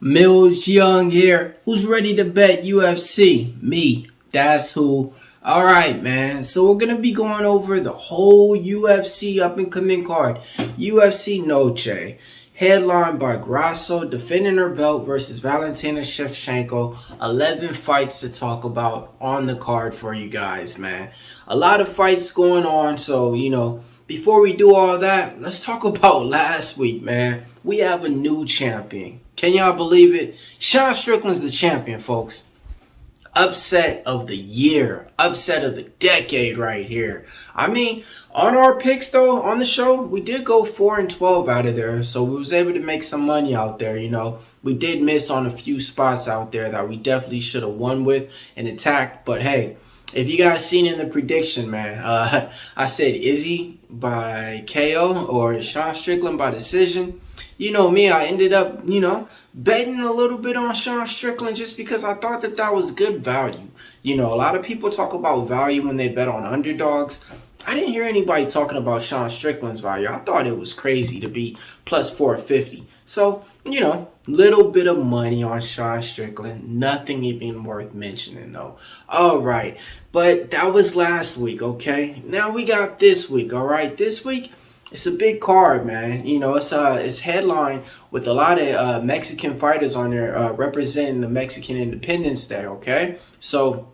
Millz Young here. Who's ready to bet UFC? Me. That's who. Alright, man. So we're going to be going over the whole UFC up and coming card. UFC Noche. Headlined by Grasso defending her belt versus Valentina Shevchenko. 11 fights to talk about on the card for you guys, man. A lot of fights going on, so, before we do all that, let's talk about last week, man. We have a new champion. Can y'all believe it? Sean Strickland's the champion, folks. Upset of the year. Upset of the decade right here. I mean, on our picks, though, on the show, we did go 4-12 out of there. So we was able to make some money out there, We did miss on a few spots out there that we definitely should have won with and attacked. But, hey, if you guys seen in the prediction, man, I said Izzy by KO or Sean Strickland by decision. You know me, I ended up, betting a little bit on Sean Strickland just because I thought that was good value. A lot of people talk about value when they bet on underdogs. I didn't hear anybody talking about Sean Strickland's value. I thought it was crazy to be plus 450. So, little bit of money on Sean Strickland. Nothing even worth mentioning, though. All right. But that was last week, okay? Now we got this week, all right? This week, it's a big card, man. It's headlined with a lot of Mexican fighters on there representing the Mexican Independence Day, okay? So,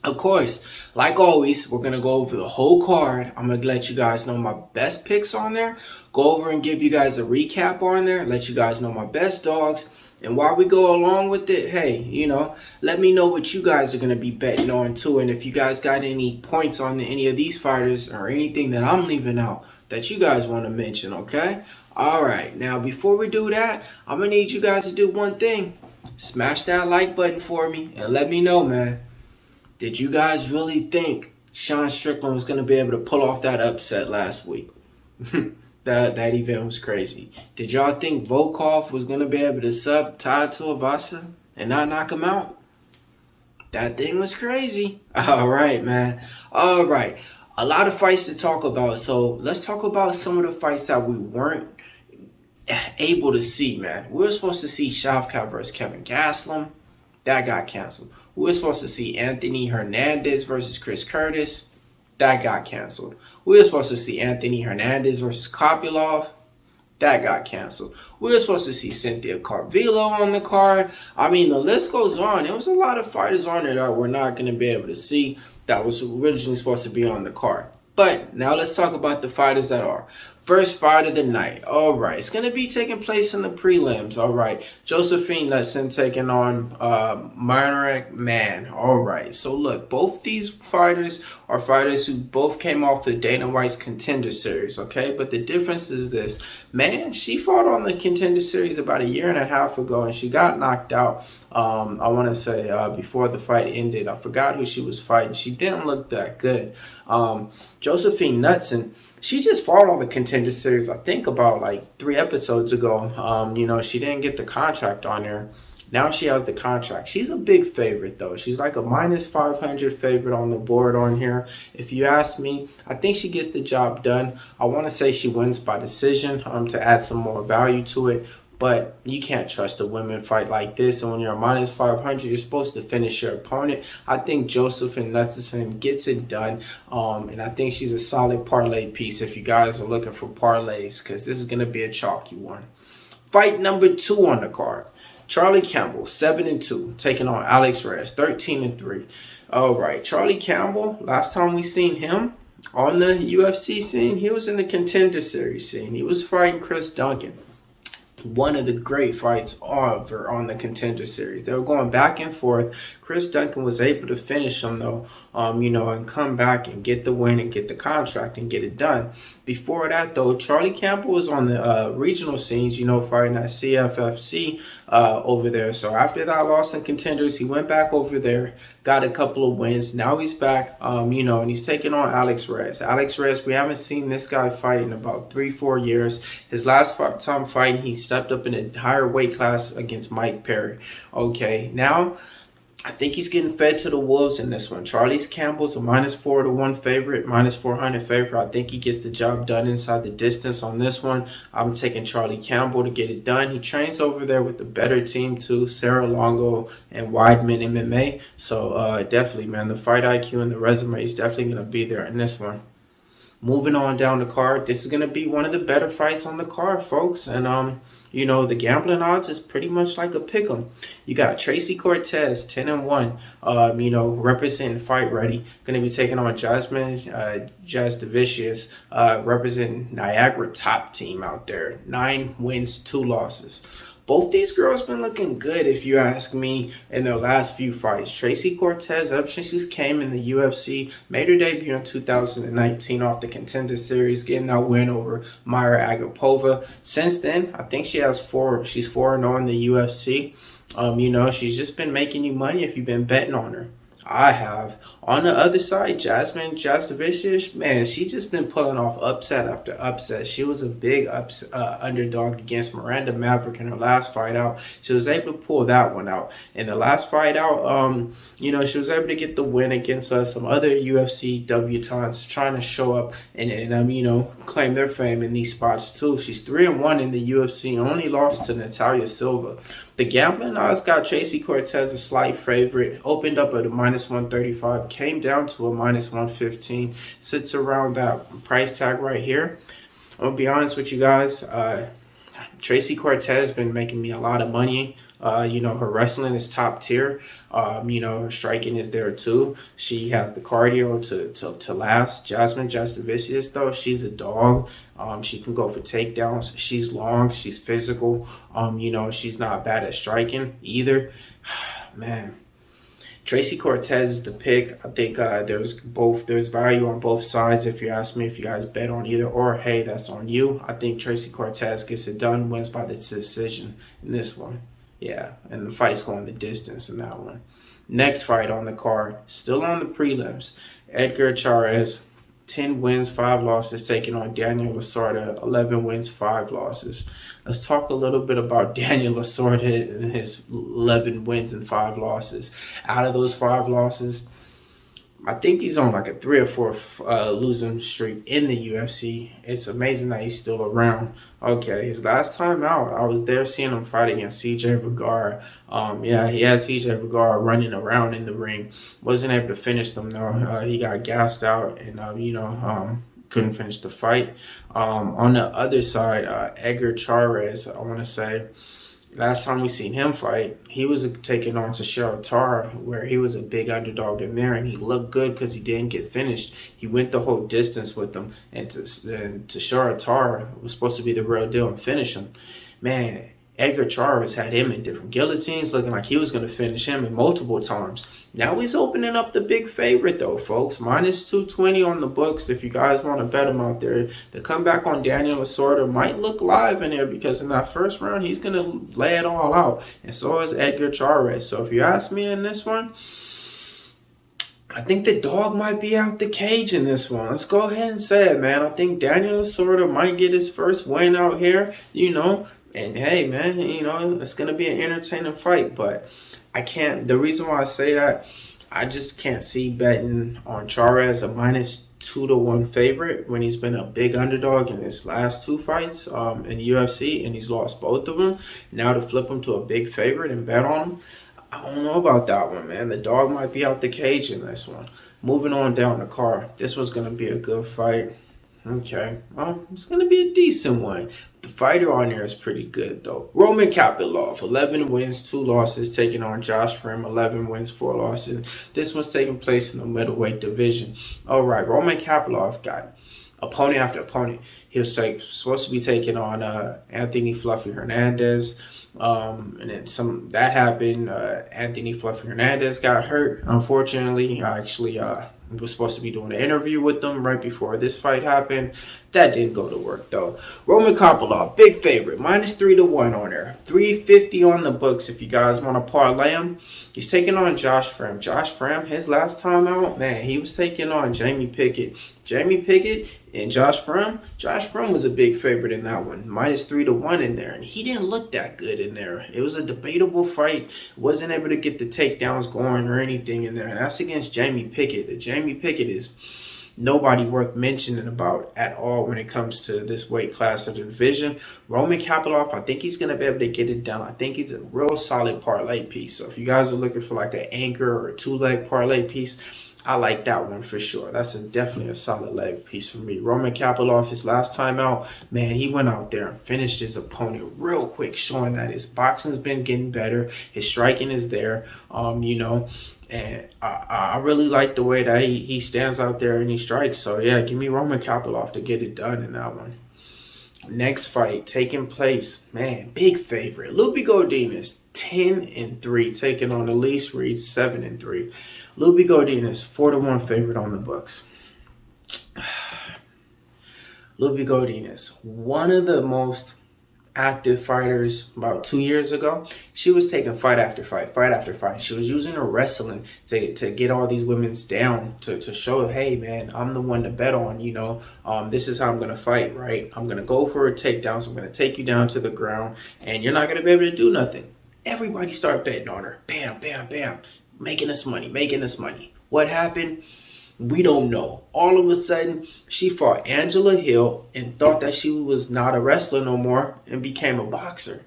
of course, like always, we're going to go over the whole card. I'm going to let you guys know my best picks on there. Go over and give you guys a recap on there. Let you guys know my best dogs. And while we go along with it, hey, let me know what you guys are going to be betting on too. And if you guys got any points on any of these fighters or anything that I'm leaving out that you guys want to mention, okay? All right. Now, before we do that, I'm going to need you guys to do one thing. Smash that like button for me and let me know, man. Did you guys really think Sean Strickland was going to be able to pull off that upset last week? That event was crazy. Did y'all think Volkov was going to be able to sub Tai Tuivasa and not knock him out? That thing was crazy. All right, man. All right. A lot of fights to talk about. So let's talk about some of the fights that we weren't able to see, man. We were supposed to see Shevchenko versus Kevin Gastelum. That got canceled. We were supposed to see Anthony Hernandez versus Chris Curtis. That got canceled. We were supposed to see Anthony Hernandez versus Kopylov. That got canceled. We were supposed to see Cynthia Carvillo on the card. I mean, the list goes on. There was a lot of fighters on there that we're not going to be able to see that was originally supposed to be on the card. But now let's talk about the fighters that are. First fight of the night. All right. It's going to be taking place in the prelims. All right. Josephine Letson taking on Marek Mann. All right. So, look, both these fighters are fighters who both came off the Dana White's Contender Series, okay? But the difference is this. Man, she fought on the Contender Series about 1.5 years ago, and she got knocked out, I want to say, before the fight ended. I forgot who she was fighting. She didn't look that good. Josephine Letson, she just fought on the Contender Series, I think about like 3 episodes ago. She didn't get the contract on her. Now she has the contract. She's a big favorite, though. She's like a minus 500 favorite on the board on here. If you ask me, I think she gets the job done. I want to say she wins by decision to add some more value to it. But you can't trust a women fight like this. And when you're a minus 500, you're supposed to finish your opponent. I think Josephine Letson gets it done. And I think she's a solid parlay piece if you guys are looking for parlays, because this is going to be a chalky one. Fight number 2 on the card. Charlie Campbell, 7-2, taking on Alex Reyes, 13-3. All right, Charlie Campbell, last time we seen him on the UFC scene, he was in the Contender Series scene. He was fighting Chris Duncan. One of the great fights ever on the Contender Series. They were going back and forth. Chris Duncan was able to finish him, though, and come back and get the win and get the contract and get it done. Before that, though, Charlie Campbell was on the regional scenes, fighting at CFFC over there. So after that loss in Contenders, he went back over there, got a couple of wins. Now he's back, and he's taking on Alex Reyes. Alex Reyes, we haven't seen this guy fight in about 3-4 years. His last time fighting, he stepped up in a higher weight class against Mike Perry. Okay, now I think he's getting fed to the wolves in this one. Charlie Campbell's a -4 to 1 favorite, -400 favorite. I think he gets the job done inside the distance on this one. I'm taking Charlie Campbell to get it done. He trains over there with the better team too, Sarah Longo and Weidman MMA. So definitely, man, the fight IQ and the resume is definitely going to be there in this one. Moving on down the card, this is going to be one of the better fights on the card, folks. And, you know, the gambling odds is pretty much like a pick 'em. You got Tracy Cortez, 10-1, you know, representing Fight Ready. Going to be taking on Jasmine Jasdavicius, representing Niagara top team out there. 9 wins, 2 losses. Both these girls been looking good, if you ask me, in their last few fights. Tracy Cortez, ever since she came in the UFC, made her debut in 2019 off the Contender Series, getting that win over Mayra Agapova. Since then, I think she's 4-0 in the UFC. You know, she's just been making you money if you've been betting on her. I have. On the other side, Jasmine Jasdavicius, man, she just been pulling off upset after upset. She was a big underdog against Miranda Maverick in her last fight out. She was able to pull that one out. In the last fight out, you know, she was able to get the win against some other UFC debutantes trying to show up and you know, claim their fame in these spots too. She's 3-1 in the UFC, only lost to Natalia Silva. The gambling odds got Tracy Cortez a slight favorite, opened up at a -135, came down to a -115, sits around that price tag right here. I'm going to be honest with you guys, Tracy Cortez has been making me a lot of money. You know, her wrestling is top tier. You know, her striking is there too. She has the cardio to last. Jasmine Jasdavicius, though, she's a dog. She can go for takedowns. She's long. She's physical. You know, she's not bad at striking either. Man, Tracy Cortez is the pick. I think there's value on both sides. If you ask me, if you guys bet on either or, hey, that's on you. I think Tracy Cortez gets it done, wins by the decision in this one. Yeah, and the fight's going the distance in that one. Next fight on the card, still on the prelims. Edgar Chairez, 10 wins, 5 losses, taking on Daniel Lasorda, 11 wins, 5 losses. Let's talk a little bit about Daniel Lasorda and his 11 wins and 5 losses. Out of those 5 losses, I think he's on like a 3 or 4 losing streak in the UFC. It's amazing that he's still around. Okay, his last time out, I was there seeing him fight against CJ Vergara. Yeah, he had CJ Vergara running around in the ring. Wasn't able to finish them though. He got gassed out and, you know, couldn't finish the fight. On the other side, Edgar Chairez, I want to say, last time we seen him fight, he was taking on Tashara Tara, where he was a big underdog in there, and he looked good because he didn't get finished. He went the whole distance with him, and Tashara Tara was supposed to be the real deal and finish him. Man, Edgar Chairez had him in different guillotines, looking like he was going to finish him in multiple times. Now he's opening up the big favorite, though, folks. -220 on the books. If you guys want to bet him out there, the comeback on Daniel Lasorda might look live in there because in that first round, he's going to lay it all out. And so is Edgar Chairez. So if you ask me in this one, I think the dog might be out the cage in this one. Let's go ahead and say it, man. I think Daniel Lasorda might get his first win out here, you know. And hey, man, you know, it's going to be an entertaining fight. But I can't, the reason why I say that, I just can't see betting on Chairez a -2 to 1 favorite when he's been a big underdog in his last 2 fights in UFC and he's lost both of them. Now to flip him to a big favorite and bet on him, I don't know about that one, man. The dog might be out the cage in this one. Moving on down the card, this was going to be a good fight. Okay, well, it's going to be a decent one. The fighter on there is pretty good, though. Roman Kapilov, 11 wins, 2 losses, taking on Josh Frim, 11 wins, 4 losses. This one's taking place in the middleweight division. All right, Roman Kapilov got opponent after opponent. He was supposed to be taking on Anthony Fluffy Hernandez. And then that happened. Anthony Fluffy Hernandez got hurt, unfortunately. I actually was supposed to be doing an interview with them right before this fight happened. That didn't go to work, though. Roman Kapilov, big favorite, -3 to 1 on there. 350 on the books if you guys want to parlay him. He's taking on Josh Frim. Josh Frim, his last time out, man, he was taking on Jamie Pickett. Jamie Pickett and Josh Cash Frum was a big favorite in that one, -3-1 in there, and he didn't look that good in there. It was a debatable fight. Wasn't able to get the takedowns going or anything in there, and that's against Jamie Pickett. The Jamie Pickett is nobody worth mentioning about at all when it comes to this weight class of the division. Roman Kapilov, I think he's going to be able to get it done. I think he's a real solid parlay piece. So if you guys are looking for like an anchor or a 2-leg parlay piece, I like that one for sure. That's definitely a solid leg piece for me. Roman Kapilov, his last time out, man, he went out there and finished his opponent real quick, showing that his boxing's been getting better. His striking is there, and I really like the way that he stands out there and he strikes. So, yeah, give me Roman Kapilov to get it done in that one. Next fight taking place, man, big favorite. Lupi Godinez, 10-3, taking on Elise Reed, 7-3. Lupi Godinez, 4-1 favorite on the books. Lupi Godinez, one of the most active fighters about 2 years ago. She was taking fight after fight, fight after fight. She was using her wrestling to get all these women down, to show, hey, man, I'm the one to bet on, this is how I'm going to fight, right? I'm going to go for a takedown, so I'm going to take you down to the ground, and you're not going to be able to do nothing. Everybody start betting on her. Bam, bam, bam. Making us money, making us money. What happened? We don't know. All of a sudden, she fought Angela Hill and thought that she was not a wrestler no more and became a boxer.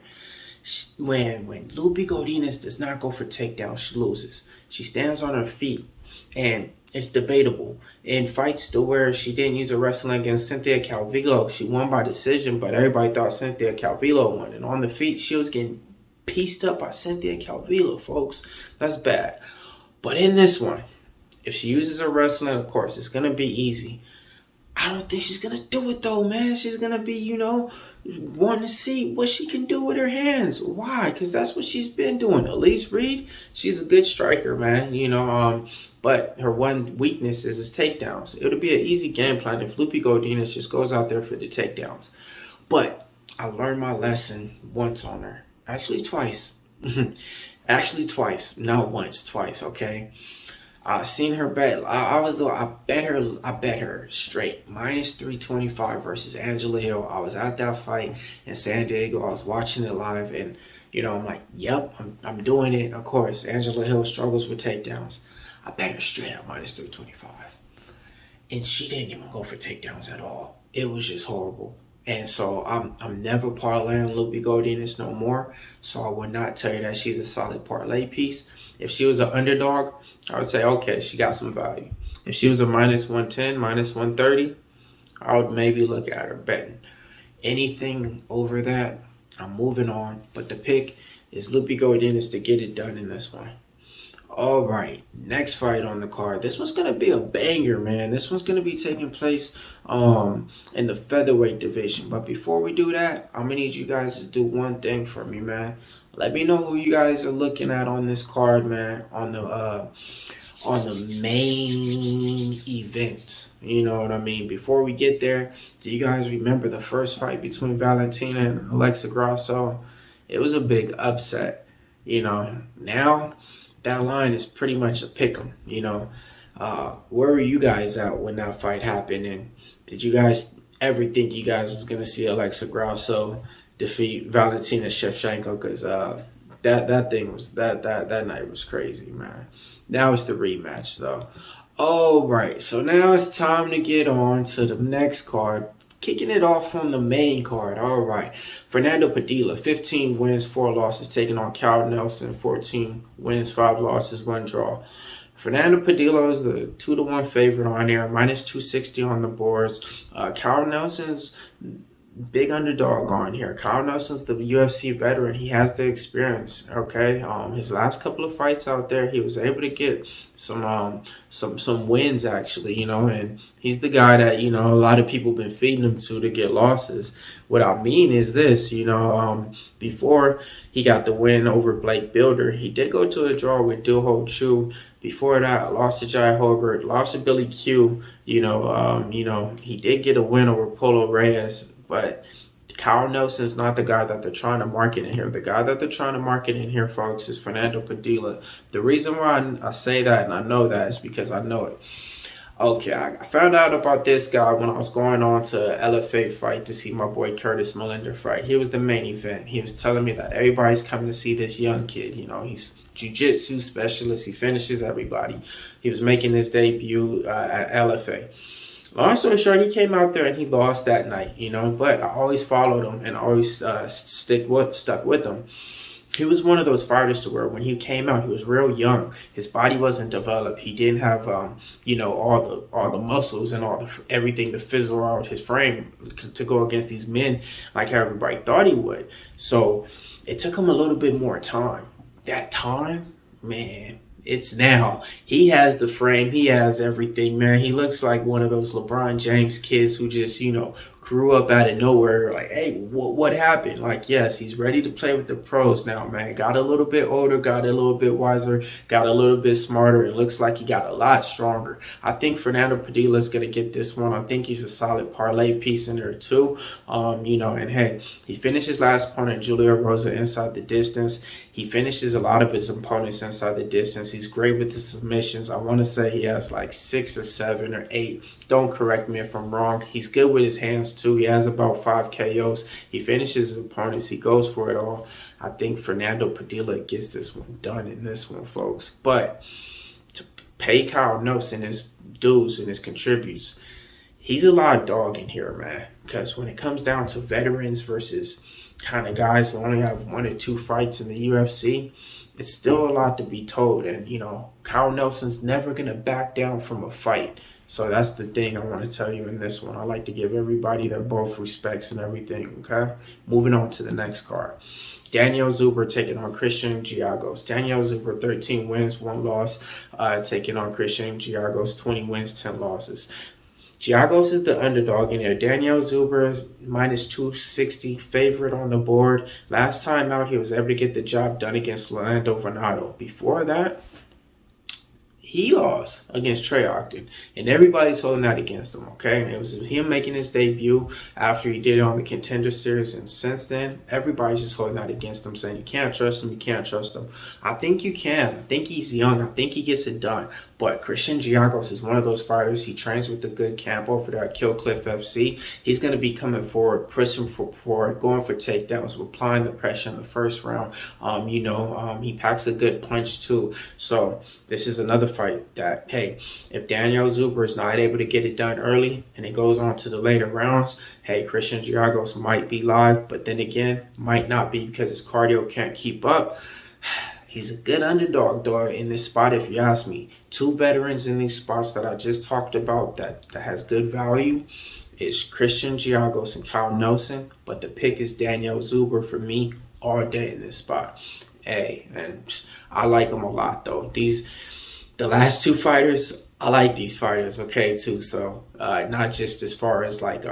When Lupi Godinez does not go for takedown, she loses. She stands on her feet, and it's debatable. In fights to where she didn't use her wrestling against Cynthia Calvillo, she won by decision, but everybody thought Cynthia Calvillo won. And on the feet, she was getting pieced up by Cynthia Calvillo, folks. That's bad. But in this one, if she uses her wrestling, of course, it's going to be easy. I don't think she's going to do it, though, man. She's going to be, wanting to see what she can do with her hands. Why? Because that's what she's been doing. Elise Reed, she's a good striker, man, but her one weakness is his takedowns. It'll be an easy game plan if Lupi Godinez just goes out there for the takedowns. But I learned my lesson once on her. Actually, twice. Actually, twice. Not once, twice, okay? I seen her bet. I bet her straight. -325 versus Angela Hill. I was at that fight in San Diego. I was watching it live, and I'm like, yep, I'm doing it. Of course, Angela Hill struggles with takedowns. I bet her straight at -325. And she didn't even go for takedowns at all. It was just horrible. And so I'm never parlaying Lupi Godinez no more. So I would not tell you that she's a solid parlay piece. If she was an underdog, I would say, okay, she got some value. If she was a -110, -130, I would maybe look at her betting. Anything over that, I'm moving on. But the pick is Lupi Godinez to get it done in this one. All right, next fight on the card. This one's going to be a banger, man. This one's going to be taking place in the featherweight division. But before we do that, I'm going to need you guys to do one thing for me, man. Let me know who you guys are looking at on this card, man, on the main event. You know what I mean? Before we get there, do you guys remember the first fight between Valentina and Alexa Grasso? It was a big upset. Now that line is pretty much a pick 'em, Where were you guys at when that fight happened? And did you guys ever think you guys was going to see Alexa Grasso defeat Valentina Shevchenko? Because that night was crazy, man. Now it's the rematch, though. All right, so now it's time to get on to the next card. Kicking it off on the main card. All right. Fernando Padilla, 15 wins, 4 losses, taking on Cal Nelson, 14 wins, 5 losses, 1 draw. Fernando Padilla is the 2-1 favorite on here, -260 on the boards. Cal Nelson's big underdog on here. Kyle Nelson's the UFC veteran. He has the experience. Okay, his last couple of fights out there, he was able to get some wins actually. And he's the guy that a lot of people been feeding him to get losses. What I mean is this, before he got the win over Blake Builder, he did go to a draw with Do-Ho Chu. Before that, lost to Jai Hobart, lost to Billy Q. He did get a win over Polo Reyes. But Kyle Nelson's not the guy that they're trying to market in here. The guy that they're trying to market in here, folks, is Fernando Padilla. The reason why I say that and I know that is because I know it. Okay, I found out about this guy when I was going on to LFA fight to see my boy Curtis Millender fight. He was the main event. He was telling me that everybody's coming to see this young kid. You know, he's jiu-jitsu specialist. He finishes everybody. He was making his debut at LFA. Long story short, he came out there and he lost that night, you know, but I always followed him and always stuck with him. He was one of those fighters to where when he came out, he was real young. His body wasn't developed. He didn't have, you know, all the muscles and everything to fizzle out his frame to go against these men like everybody thought he would. So it took him a little bit more time. That time, man, it's now. He has the frame. He has everything, man. He looks like one of those LeBron James kids who just, you know, grew up out of nowhere. Like, hey, what happened? Like, yes, he's ready to play with the pros now, man. Got a little bit older, got a little bit wiser, got a little bit smarter. It looks like he got a lot stronger. I think Fernando Padilla is going to get this one. I think he's a solid parlay piece in there too. You know, and hey, he finished his last opponent, Julio Rosa, inside the distance. He finishes a lot of his opponents inside the distance. He's great with the submissions. I want to say he has like 6 or 7 or 8. Don't correct me if I'm wrong. He's good with his hands too. He has about 5 KOs. He finishes his opponents. He goes for it all. I think Fernando Padilla gets this one done in this one, folks. But to pay Kyle Nelson his dues and his contributes, he's a live dog in here, man. Because when it comes down to veterans versus kind of guys who only have 1 or 2 fights in the UFC, it's still a lot to be told. And, you know, Kyle Nelson's never going to back down from a fight. So that's the thing I want to tell you in this one. I like to give everybody their both respects and everything, okay? Moving on to the next card. Daniel Zuber taking on Christian Dawgz. Daniel Zuber, 13 wins, 1 loss, taking on Christian Dawgz, 20 wins, 10 losses. Dawgz is the underdog in there. Daniel Zuber, minus 260, favorite on the board. Last time out, he was able to get the job done against Lando Venado. Before that, he lost against Trey Ogden, and everybody's holding that against him, okay? And it was him making his debut after he did it on the Contender Series, and since then, everybody's just holding that against him, saying you can't trust him, you can't trust him. I think you can. I think he's young. I think he gets it done. But Christian Dawgz is one of those fighters. He trains with a good camp over there at Kill Cliff FC. He's going to be coming forward, pushing forward, going for takedowns, applying the pressure in the first round. He packs a good punch too. So this is another fight that, hey, if Daniel Zuber is not able to get it done early and it goes on to the later rounds, hey, Christian Dawgz might be live, but then again, might not be because his cardio can't keep up. He's a good underdog, though, in this spot, if you ask me. 2 veterans in these spots that I just talked about that has good value is Christian Dawgz and Kyle Nelson, but the pick is Daniel Zuber for me all day in this spot. Hey, and I like them a lot, though. The last 2 fighters, I like these fighters, okay, too. So not just as far as like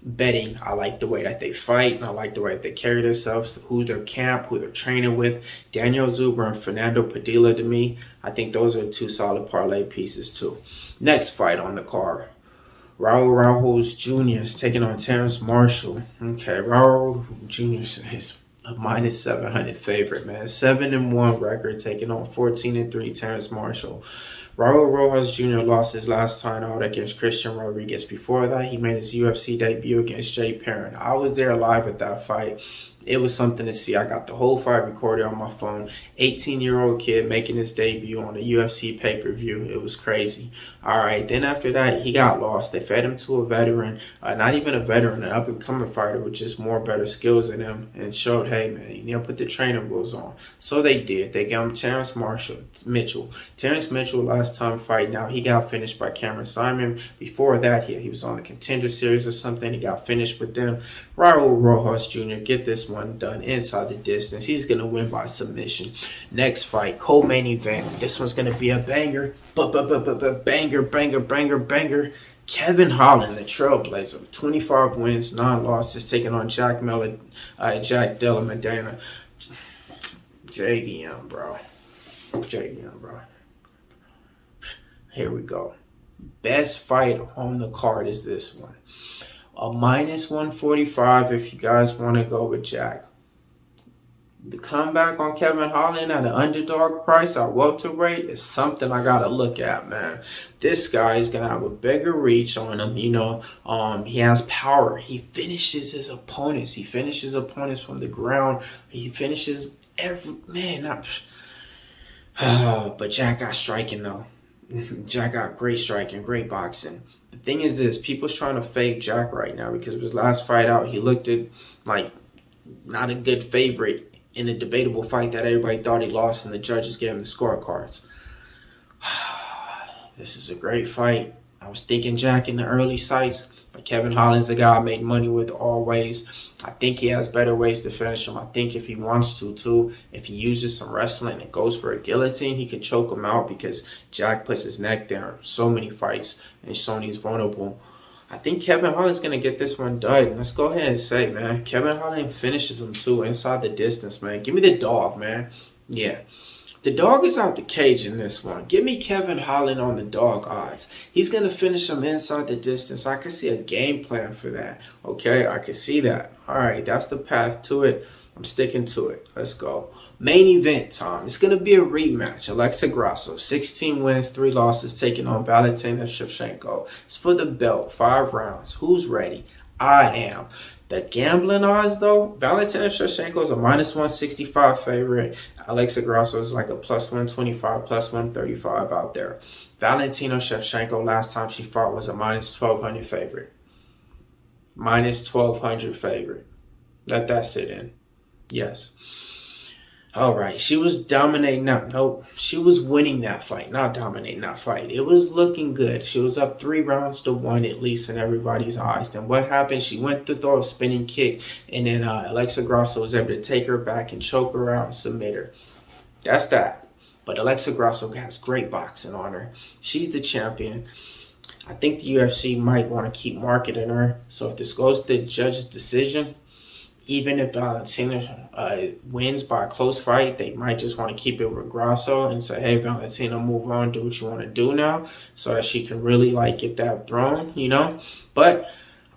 betting, I like the way that they fight, and I like the way that they carry themselves, who their camp, who they're training with. Daniel Zuber and Fernando Padilla, to me, I think those are 2 solid parlay pieces too. Next fight on the card, Raul Rojos Jr. is taking on Terrence Marshall. Okay, Raul Jr. is a minus 700 favorite, man. 7-1 record, taking on 14-3 Terrence Marshall. Raul Rojas Jr. lost his last time out against Christian Rodriguez. Before that, he made his UFC debut against Jay Perrin. I was there live at that fight. It was something to see. I got the whole fight recorded on my phone. 18-year-old kid making his debut on a UFC pay-per-view. It was crazy. All right, then after that, he got lost. They fed him to a veteran, not even a veteran, an up-and-coming fighter with just more better skills than him, and showed, hey, man, you know, put the training wheels on. So they did. They got him Terrence Mitchell. Terrence Mitchell, last time fight, now he got finished by Cameron Simon. Before that, he was on the Contender Series or something. He got finished with them. Raul Rojas Jr., get this one done inside the distance. He's going to win by submission. Next fight, co-main event. This one's going to be a banger. Banger. Kevin Holland, the Trailblazer, 25 wins, 9 losses, taking on Jack Della Medina. JDM, bro. Here we go. Best fight on the card is this one. A minus 145 if you guys want to go with Jack. The comeback on Kevin Holland at an underdog price at welterweight is something I gotta look at, man. This guy is gonna have a bigger reach on him. He has power. He finishes his opponents. He finishes opponents from the ground. He finishes every man. But Jack got striking though. Jack got great striking, great boxing. The thing is this: people's trying to fake Jack right now because of his last fight out. He looked at like not a good favorite in a debatable fight that everybody thought he lost, and the judges gave him the scorecards. This is a great fight. I was thinking Jack in the early sights, but Kevin Holland's a guy I made money with always. I think he has better ways to finish him. I think if he wants to, too, if he uses some wrestling and goes for a guillotine, he could choke him out because Jack puts his neck down so many fights and Sony's vulnerable. I think Kevin Holland's going to get this one done. Let's go ahead and say, man, Kevin Holland finishes him, too, inside the distance, man. Give me the dog, man. Yeah. The dog is out the cage in this one. Give me Kevin Holland on the dog odds. He's going to finish him inside the distance. I can see a game plan for that. Okay, I can see that. All right, that's the path to it. I'm sticking to it. Let's go. Main event time. It's going to be a rematch. Alexa Grasso, 16 wins, 3 losses, taking on Valentina Shevchenko. It's for the belt, 5 rounds. Who's ready? I am. The gambling odds, though, Valentina Shevchenko is a -165 favorite. Alexa Grasso is like a +125, +135 out there. Valentina Shevchenko, last time she fought, was a -1200 favorite. -1200 favorite. Let that sit in. Yes. All right, she was dominating that. Nope, she was winning that fight, not dominating that fight. It was looking good. She was up 3 rounds to 1 at least in everybody's eyes. Then what happened? She went to throw a spinning kick, and then Alexa Grasso was able to take her back and choke her out and submit her. That's that. But Alexa Grasso has great boxing on her. She's the champion. I think the UFC might want to keep marketing her. So if this goes to the judge's decision, even if Valentina wins by a close fight, they might just want to keep it with Grasso and say, hey, Valentina, move on, do what you want to do now, so that she can really get that throne, But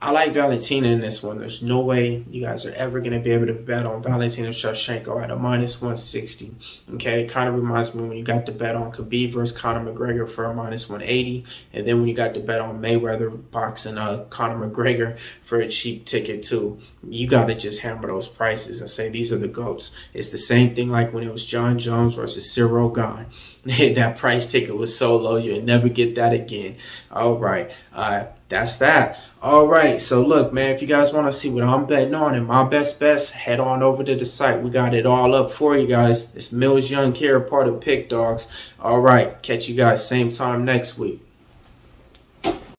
I like Valentina in this one. There's no way you guys are ever going to be able to bet on Valentina Shevchenko at a -160. Okay, it kind of reminds me when you got to bet on Khabib versus Conor McGregor for a -180, and then when you got to bet on Mayweather boxing Conor McGregor for a cheap ticket too. You got to just hammer those prices and say these are the GOATs. It's the same thing like when it was John Jones versus Cyril Gane. That price ticket was so low, you'll never get that again. All right, that's that. All right, so look, man, if you guys want to see what I'm betting on and my best bets, head on over to the site. We got it all up for you guys. It's Millz Young here, part of Pick Dawgz. All right, catch you guys same time next week.